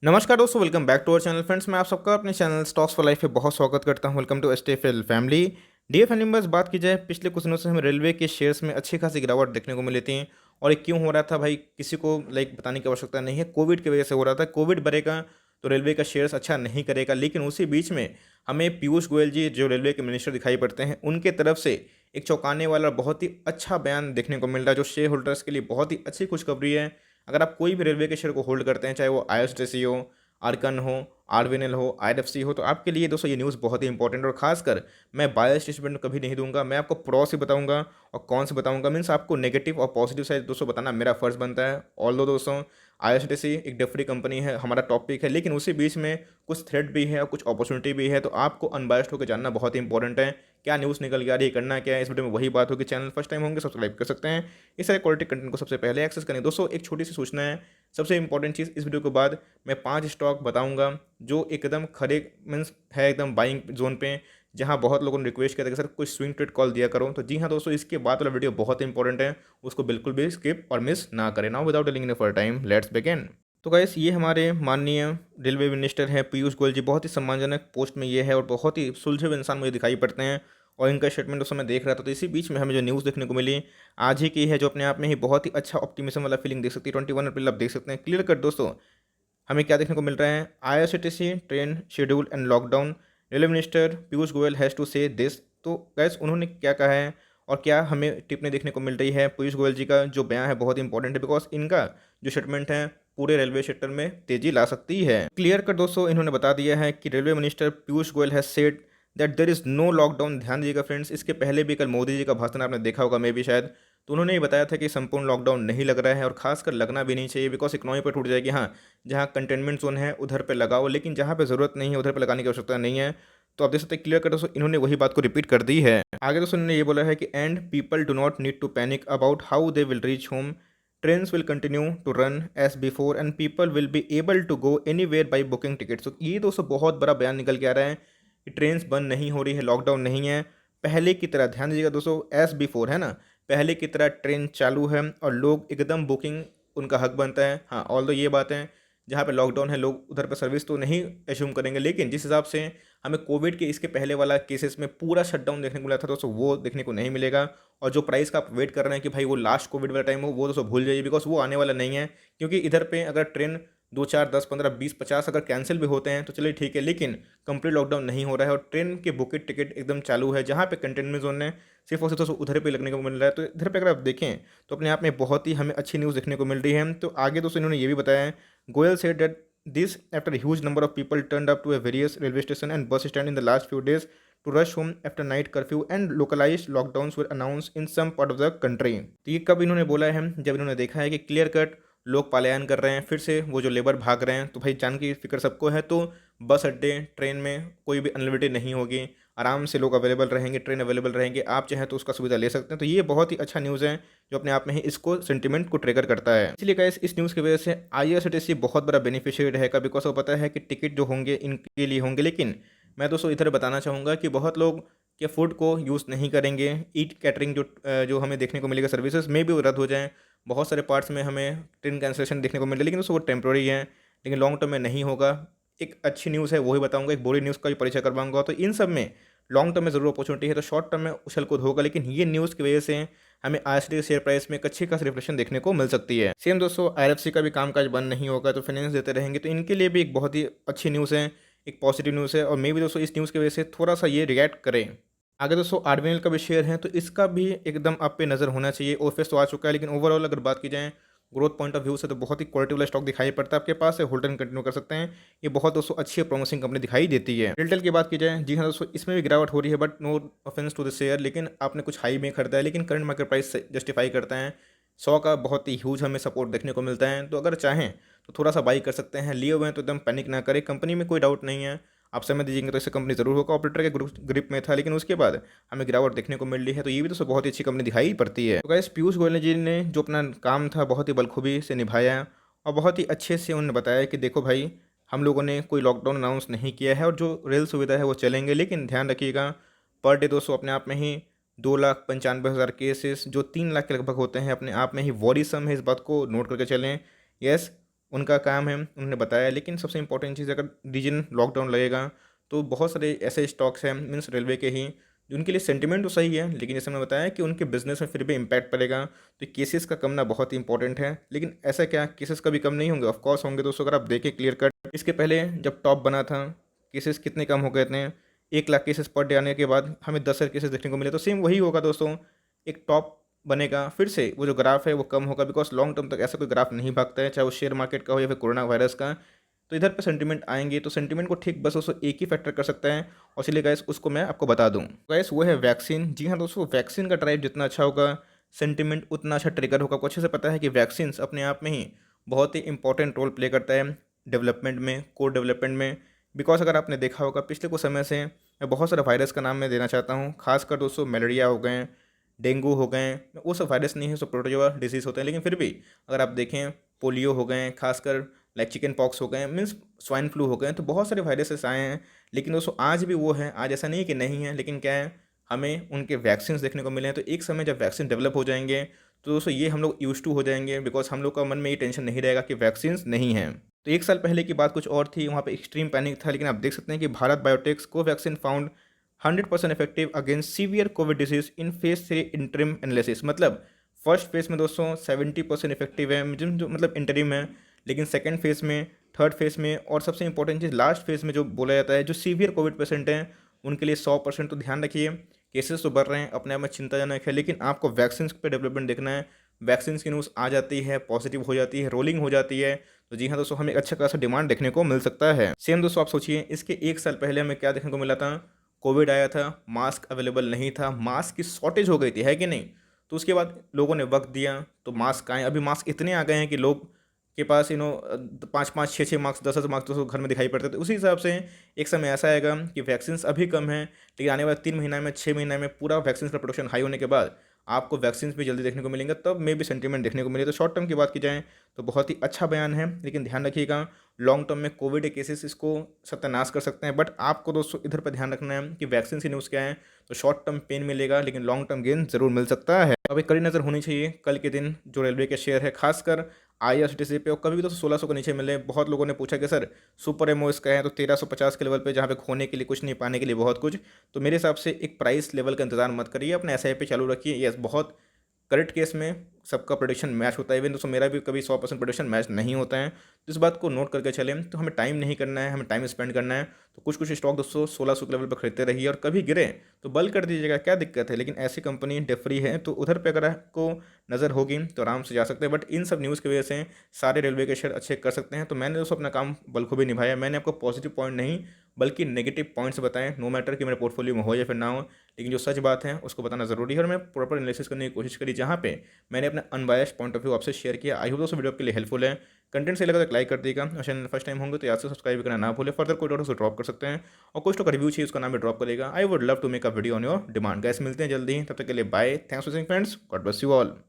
नमस्कार दोस्तों, welcome back to our channel. Friends, मैं आप सबका अपने चैनल स्टॉक्स फॉर लाइफ पे बहुत स्वागत करता हूं। Welcome to STFL family. Dear family members, बात की जाए पिछले कुछ दिनों से हमें रेलवे के शेयर्स में अच्छी खासी गिरावट देखने को मिली थी। और ये क्यों हो रहा था भाई, किसी को बताने की आवश्यकता नहीं है। कोविड की वजह से हो रहा था। कोविड बढ़ेगा तो रेलवे का शेयर्स अच्छा नहीं करेगा, लेकिन उसी बीच में हमें पीयूष गोयल जी, जो रेलवे के मिनिस्टर दिखाई पड़ते हैं, उनके तरफ से एक चौंकाने वाला बहुत ही अच्छा बयान देखने को मिल रहा है, जो शेयर होल्डर्स के लिए बहुत ही अच्छी खुशखबरी है। अगर आप कोई भी रेलवे के शेयर को होल्ड करते हैं, चाहे वो आईआरसीटीसी हो, आर्कन हो, आरवीएनएल हो, आईएफसी हो, तो आपके लिए दोस्तों ये न्यूज़ बहुत ही इंपॉर्टेंट है। और खासकर मैं बायस स्टेटमेंट कभी नहीं दूंगा। मैं आपको प्रो से बताऊंगा और कौन से बताऊंगा। मीन्स आपको नेगेटिव और पॉजिटिव साइड दोस्तों बताना मेरा फर्ज बनता है। ऑल दो दोस्तों, आईआरसीटीसी एक डिफरी कंपनी है, हमारा टॉपिक है, लेकिन उसी बीच में कुछ थ्रेट भी है और कुछ अपॉर्चुनिटी भी है। तो आपको अनबायस्ड होकर जानना बहुत ही इंपॉर्टेंट है। क्या न्यूज़ निकल के आ रही है, करना क्या है, इस वीडियो में वही बात होगी। चैनल फर्स्ट टाइम होंगे, सब्सक्राइब कर सकते हैं। इस सारे क्वालिटी कंटेंट को सबसे पहले एक्सेस करें। दोस्तों, एक छोटी सी सूचना है। सबसे इंपॉर्टेंट चीज़, इस वीडियो के बाद मैं 5 स्टॉक बताऊंगा जो एकदम खड़े मीन्स है, एकदम बाइंग जोन पे, जहां बहुत लोगों ने रिक्वेस्ट किया था कि सर कुछ स्विंग ट्रेड कॉल दिया करो। तो जी हाँ दोस्तों, इसके बाद वाला वीडियो बहुत इंपॉर्टेंट है, उसको बिल्कुल भी स्किप और मिस ना करें। Now without telling for time, let's begin. तो गाइस, ये हमारे माननीय रेलवे मिनिस्टर हैं पीयूष गोयल जी। बहुत ही सम्मानजनक पोस्ट में ये है और बहुत ही सुलझे हुए इंसान मुझे दिखाई पड़ते हैं। और इनका स्टेटमेंट उस समय देख रहा था, तो इसी बीच में हमें जो न्यूज़ देखने को मिली आज ही की है, जो अपने आप में ही बहुत ही अच्छा ऑप्टिमिज्म वाला फीलिंग देख सकती है। 21 अप्रैल आप देख सकते हैं क्लियर कट दोस्तों। हमें क्या देखने को मिल रहा है, IRCTC train schedule and lockdown, railway minister Piyush Goyal has to say this. तो गैस उन्होंने क्या कहा है और क्या हमें टिप्पणी देखने को मिल रही है। पीयूष गोयल जी का जो बयान है बहुत इंपॉर्टेंट है, बिकॉज इनका जो स्टेटमेंट है पूरे रेलवे सेक्टर में तेजी ला सकती है। क्लियर कर दोस्तों, इन्होंने बता दिया है कि railway minister Piyush Goyal has said that there is no lockdown. ध्यान दीजिएगा फ्रेंड्स, इसके पहले भी कल मोदी जी का भाषण आपने देखा होगा, मे भी शायद, तो उन्होंने ये बताया था कि संपूर्ण लॉकडाउन नहीं लग रहा है और खासकर लगना भी नहीं चाहिए, बिकॉज इकोनॉमी पर टूट जाएगी। हाँ, जहाँ कंटेनमेंट जोन है उधर पे लगाओ, लेकिन जहाँ पे ज़रूरत नहीं है उधर पे लगाने की आवश्यकता नहीं है। तो आप देख सकते हैं क्लियर कट दोस्तों, इन्होंने वही बात को रिपीट कर दी है। आगे दोस्तों इन्होंने ये बोला है कि and people do not need to panic about how they will reach home. Trains will continue to run as before and people will be able to go anywhere by booking tickets. तो ये दोस्तों बहुत बड़ा बयान निकल के आ रहा है कि ट्रेन्स बंद नहीं हो रही है, लॉकडाउन नहीं है, पहले की तरह। ध्यान दीजिएगा दोस्तों, एज बिफोर है ना, पहले की तरह ट्रेन चालू है और लोग एकदम बुकिंग उनका हक बनता है। हाँ, ऑल दो ये बात है, जहाँ पे लॉकडाउन है लोग उधर पर सर्विस तो नहीं एज्यूम करेंगे, लेकिन जिस हिसाब से हमें कोविड के इसके पहले वाला केसेस में पूरा शटडाउन देखने को मिला था दोस्तों, वो देखने को नहीं मिलेगा। और जो प्राइस का आप वेट कर रहे हैं कि भाई वो लास्ट कोविड वाला टाइम हो, वो दोस्तों भूल जाइए, बिकॉज वो आने वाला नहीं है। क्योंकि इधर पे अगर ट्रेन 2 4 10 15 20 50 अगर कैंसिल भी होते हैं तो चलिए ठीक है, लेकिन कंप्लीट लॉकडाउन नहीं हो रहा है और ट्रेन के बुकिंग टिकट एकदम चालू है। जहाँ पे कंटेनमेंट जोन है सिर्फ और सिर्फ दोस्तों उधर पे लगने को मिल रहा है। तो इधर पे अगर आप देखें तो अपने आप में बहुत ही हमें अच्छी न्यूज़ देखने को मिल रही है। तो आगे दोस्तों इन्होंने ये भी बताया है, Goyal said that this after a huge number of people turned up to a various railway station and bus stand in the last few days to rush home after night curfew and localized lockdowns were announced in some part of the country। तो ये कब इन्होंने बोला है, जब इन्होंने देखा है कि क्लियर कट लोग पलायन कर रहे हैं, फिर से वो जो लेबर भाग रहे हैं। तो भाई जान की फिक्र सबको है, तो बस अड्डे ट्रेन में कोई भी अनलिमिटेड नहीं होगी, आराम से लोग अवेलेबल रहेंगे, ट्रेन अवेलेबल रहेंगे, आप चाहें तो उसका सुविधा ले सकते हैं। तो ये बहुत ही अच्छा न्यूज़ है, जो अपने आप में ही इसको सेंटिमेंट को ट्रिगर करता है। इसलिए गाइस, इस न्यूज़ की वजह से आईआरसीटीसी बहुत बड़ा बेनिफिशियरी रहेगा, बिकॉज वो पता है कि टिकट जो होंगे इनके लिए होंगे। लेकिन मैं दोस्तों इधर बताना चाहूँगा कि बहुत लोग के फूड को यूज़ नहीं करेंगे। ईट कैटरिंग जो हमें देखने को मिलेगा सर्विसेज में भी वो रद्द हो जाएँ। बहुत सारे पार्ट्स में हमें ट्रेन कैंसिलेशन देखने को मिल रहा है, लेकिन दोस्तों वो टेम्प्रोरी है, लेकिन लॉन्ग टर्म में नहीं होगा। एक अच्छी न्यूज़ है, वही बताऊंगा। एक बुरी न्यूज़ का भी परिचय करवाऊंगा। तो इन सब में लॉन्ग टर्म में ज़रूर अपॉर्चुनिटी है, तो शॉर्ट टर्म में उछल कूद होगा, लेकिन ये न्यूज़ की वजह से हमें आईआरसीटी के शेयर प्राइस में एक अच्छी खासी रिफ्लेक्शन देखने को मिल सकती है। सेम दोस्तों, आईआरएफसी का भी कामकाज बंद नहीं होगा, तो फाइनेंस देते रहेंगे, तो इनके लिए भी एक बहुत ही अच्छी न्यूज़ है, एक पॉजिटिव न्यूज़ है। और मे भी दोस्तों इस न्यूज़ की वजह से थोड़ा सा ये रिएक्ट करें। आगे दोस्तों आरबीएल का भी शेयर है, तो इसका भी एकदम आप पे नज़र होना चाहिए। ओफेस तो आ चुका है, लेकिन ओवरऑल अगर बात की जाए ग्रोथ पॉइंट ऑफ व्यू से, तो बहुत ही क्वालिटी वाला स्टॉक दिखाई पड़ता है। आपके पास है, होल्ड एंड कंटिन्यू कर सकते हैं। ये बहुत दोस्तों अच्छी प्रॉमिसिंग कंपनी दिखाई देती है। रिटेल की बात की जाए, जी हाँ दोस्तों, इसमें भी गिरावट हो रही है, but no offence to the share, लेकिन आपने कुछ हाई में खरीदा है, लेकिन करंट मार्केट प्राइस जस्टिफाई करता है। 100 का बहुत ही ह्यूज हमें सपोर्ट देखने को मिलता है। तो अगर चाहें तो थोड़ा सा बाई कर सकते हैं। लिए हुए हैं तो एकदम पैनिक ना करें, कंपनी में कोई डाउट नहीं है। आप समय दीजिएंगे तो इससे कंपनी जरूर होगा, ऑपरेटर के ग्रिप में था, लेकिन उसके बाद हमें गिरावट देखने को मिल रही है। तो ये भी तो बहुत ही अच्छी कंपनी दिखाई पड़ती है। तो गाइस, पीयूष गोयल जी ने जो अपना काम था बहुत ही बखूबी से निभाया और बहुत ही अच्छे से उन्होंने बताया कि देखो भाई, हम लोगों ने कोई लॉकडाउन अनाउंस नहीं किया है और जो रेल सुविधा है वो चलेंगे, लेकिन ध्यान रखिएगा पर डे दोस्तों अपने आप में ही 2,95,000 केसेस जो 3 लाख के लगभग होते हैं, अपने आप में ही वॉरिसम है। इस बात को नोट करके चलें। यस, उनका काम है, उन्होंने बताया। लेकिन सबसे इंपॉर्टेंट चीज़, अगर रीजन लॉकडाउन लगेगा तो बहुत सारे ऐसे स्टॉक्स हैं मीन्स रेलवे के ही, उनके लिए सेंटिमेंट तो सही है, लेकिन जैसे मैंने बताया कि उनके बिजनेस में फिर भी इम्पैक्ट पड़ेगा। तो केसेस का कम ना बहुत ही इंपॉर्टेंट है। लेकिन ऐसा क्या केसेस कभी कम नहीं होंगे? ऑफकोर्स होंगे दोस्तों। अगर आप देखें क्लियर कट, इसके पहले जब टॉप बना था केसेस कितने कम हो गए थे। 1 लाख केसेस पर डे आने के बाद हमें 10,000 केसेस देखने को मिले। तो सेम वही होगा दोस्तों, एक टॉप बनेगा फिर से वो जो ग्राफ है वो कम होगा, बिकॉज लॉन्ग टर्म तक ऐसा कोई ग्राफ नहीं भागता है, चाहे वो शेयर मार्केट का हो या फिर कोरोना वायरस का। तो इधर पे सेंटीमेंट आएंगे, तो सेंटीमेंट को ठीक बस उसको एक ही फैक्टर कर सकता है, और इसलिए गैस उसको मैं आपको बता दूं। गैस वो है वैक्सीन। जी हाँ दोस्तों, वैक्सीन का ड्राइव जितना अच्छा होगा सेंटीमेंट उतना अच्छा ट्रिगर होगा। आपको अच्छे से पता है कि वैक्सीन अपने आप में ही बहुत ही इंपॉर्टेंट रोल प्ले करता है डेवलपमेंट में, कोर डेवलपमेंट में। बिकॉज अगर आपने देखा होगा पिछले कुछ समय से, मैं बहुत सारे वायरस का नाम मैं देना चाहता हूँ, खासकर दोस्तों मलेरिया हो गए, डेंगू हो गए, वो सब वायरस नहीं है, सब प्रोटोजोआ डिजीज़ होते हैं। लेकिन फिर भी अगर आप देखें, पोलियो हो गए, खासकर लाइक चिकन पॉक्स हो गए, मीन्स स्वाइन फ्लू हो गए, तो बहुत सारे वायरसेस आए हैं। लेकिन दोस्तों आज भी वो है, आज ऐसा नहीं है कि नहीं है, लेकिन क्या है, हमें उनके वैक्सीन देखने को मिले हैं। तो एक समय जब वैक्सीन डेवलप हो जाएंगे तो दोस्तों ये हम लोग यूज टू हो जाएंगे, बिकॉज हम लोग का मन में ये टेंशन नहीं रहेगा कि वैक्सीन नहीं है। तो 1 साल पहले की बात कुछ और थी, वहाँ पे एक्सट्रीम पैनिक था। लेकिन आप देख सकते हैं कि भारत बायोटेक्स को vaccine found 100% effective against severe Covid disease in phase 3 interim analysis. मतलब फर्स्ट फेज में दोस्तों 70% इफेक्टिव है, जो मतलब इंटरिम है। लेकिन सेकंड फेज में, थर्ड फेज में, और सबसे इंपॉर्टेंट चीज़ लास्ट फेज में जो बोला जाता है, जो सीवियर कोविड पेशेंट हैं उनके लिए 100%। तो ध्यान रखिए, केसेस तो बढ़ रहे हैं, अपने आप में चिंताजनक है, लेकिन आपको वैक्सीन पे डेवलपमेंट देखना है। वैक्सीन की न्यूज़ आ जाती है, पॉजिटिव हो जाती है, रोलिंग हो जाती है, तो जी हाँ दोस्तों, हमें अच्छा खासा डिमांड देखने को मिल सकता है। सेम दोस्तों आप सोचिए, इसके 1 साल पहले हमें क्या देखने को मिला था? कोविड आया था, मास्क अवेलेबल नहीं था, मास्क की शॉर्टेज हो गई थी, है कि नहीं? तो उसके बाद लोगों ने वक्त दिया तो मास्क आए। अभी मास्क इतने आ गए हैं कि लोग के पास 5-5, 6-6 मार्क्स, 10-10 मार्क्स तो घर में दिखाई पड़ते थे। उसी हिसाब से एक समय ऐसा आएगा कि वैक्सीन अभी कम है, लेकिन आने वाले 3 महीना में, 6 महीना में पूरा वैक्सीन का प्रोडक्शन हाई होने के बाद आपको वैक्सीन भी जल्दी देखने को मिलेंगे, तब मे भी सेंटीमेंट देखने को मिले। तो शॉर्ट टर्म की बात की जाए तो बहुत ही अच्छा बयान है, लेकिन ध्यान रखिएगा लॉन्ग टर्म में कोविड के केसेस इसको सत्यानाश कर सकते हैं। बट आपको दोस्तों इधर पर ध्यान रखना है कि वैक्सीन की न्यूज़ क्या है। तो शॉर्ट टर्म पेन मिलेगा, लेकिन लॉन्ग टर्म गेन जरूर मिल सकता है। अभी कड़ी नज़र होनी चाहिए कल के दिन जो रेलवे के शेयर है, खासकर आईआरसीटीसी पे। और कभी भी तो 1600 के नीचे मिले। बहुत लोगों ने पूछा कि सर सुपर एमओ इसका है तो 1350 के लेवल पे, जहाँ पे खोने के लिए कुछ नहीं, पाने के लिए बहुत कुछ। तो मेरे हिसाब से एक प्राइस लेवल का इंतजार मत करिए, अपने एसआईपी चालू रखिए। यस, बहुत करेक्ट केस में सबका प्रोडिक्शन मैच होता है, इवन दोस्तों मेरा भी कभी 100% प्रोडिक्शन मैच नहीं होता है। तो इस बात को नोट करके चलें। तो हमें टाइम नहीं करना है, हमें टाइम स्पेंड करना है। तो कुछ कुछ स्टॉक दोस्तों 1600 के लेवल पर खरीदते रहिए, और कभी गिरे तो बल कर दीजिएगा, क्या दिक्कत है। लेकिन ऐसी कंपनी डेट फ्री है, तो उधर पे अगर आपको नज़र होगी तो आराम से जा सकते हैं। बट इन सब न्यूज़ की वजह से सारे रेलवे के शेयर अच्छे कर सकते हैं। तो मैंने दोस्तों अपना काम बखूबी निभाया। मैंने आपको पॉजिटिव पॉइंट नहीं बल्कि नेगेटिव पॉइंट्स बताएं, नो मैटर कि मेरे पोर्टफोलियो में हो या फिर ना हो, लेकिन जो सच बात है उसको बताना ज़रूरी है। और मैं प्रॉपर एनालिसिस करने की कोशिश करी, जहाँ पे मैंने अपना अनबायस्ड पॉइंट ऑफ व्यू आपसे शेयर किया। आई होप दोस्तों वीडियो आपके लिए हेल्पफुल है। कंटेंट सही लगा तो लाइक कर देगा, और चैनल फर्स्ट टाइम होंगे तो याद से सब्सक्राइब करना ना भूले। फर्दर कोई डाउट उसको ड्रॉप कर सकते हैं, और कुछ तो रिव्यू चाहिए उसका नाम भी ड्रॉप करेगा। I would love to make a video on your demand. Guys मिलते हैं जल्दी, तब तक के लिए bye. Thanks for watching friends, God bless you all.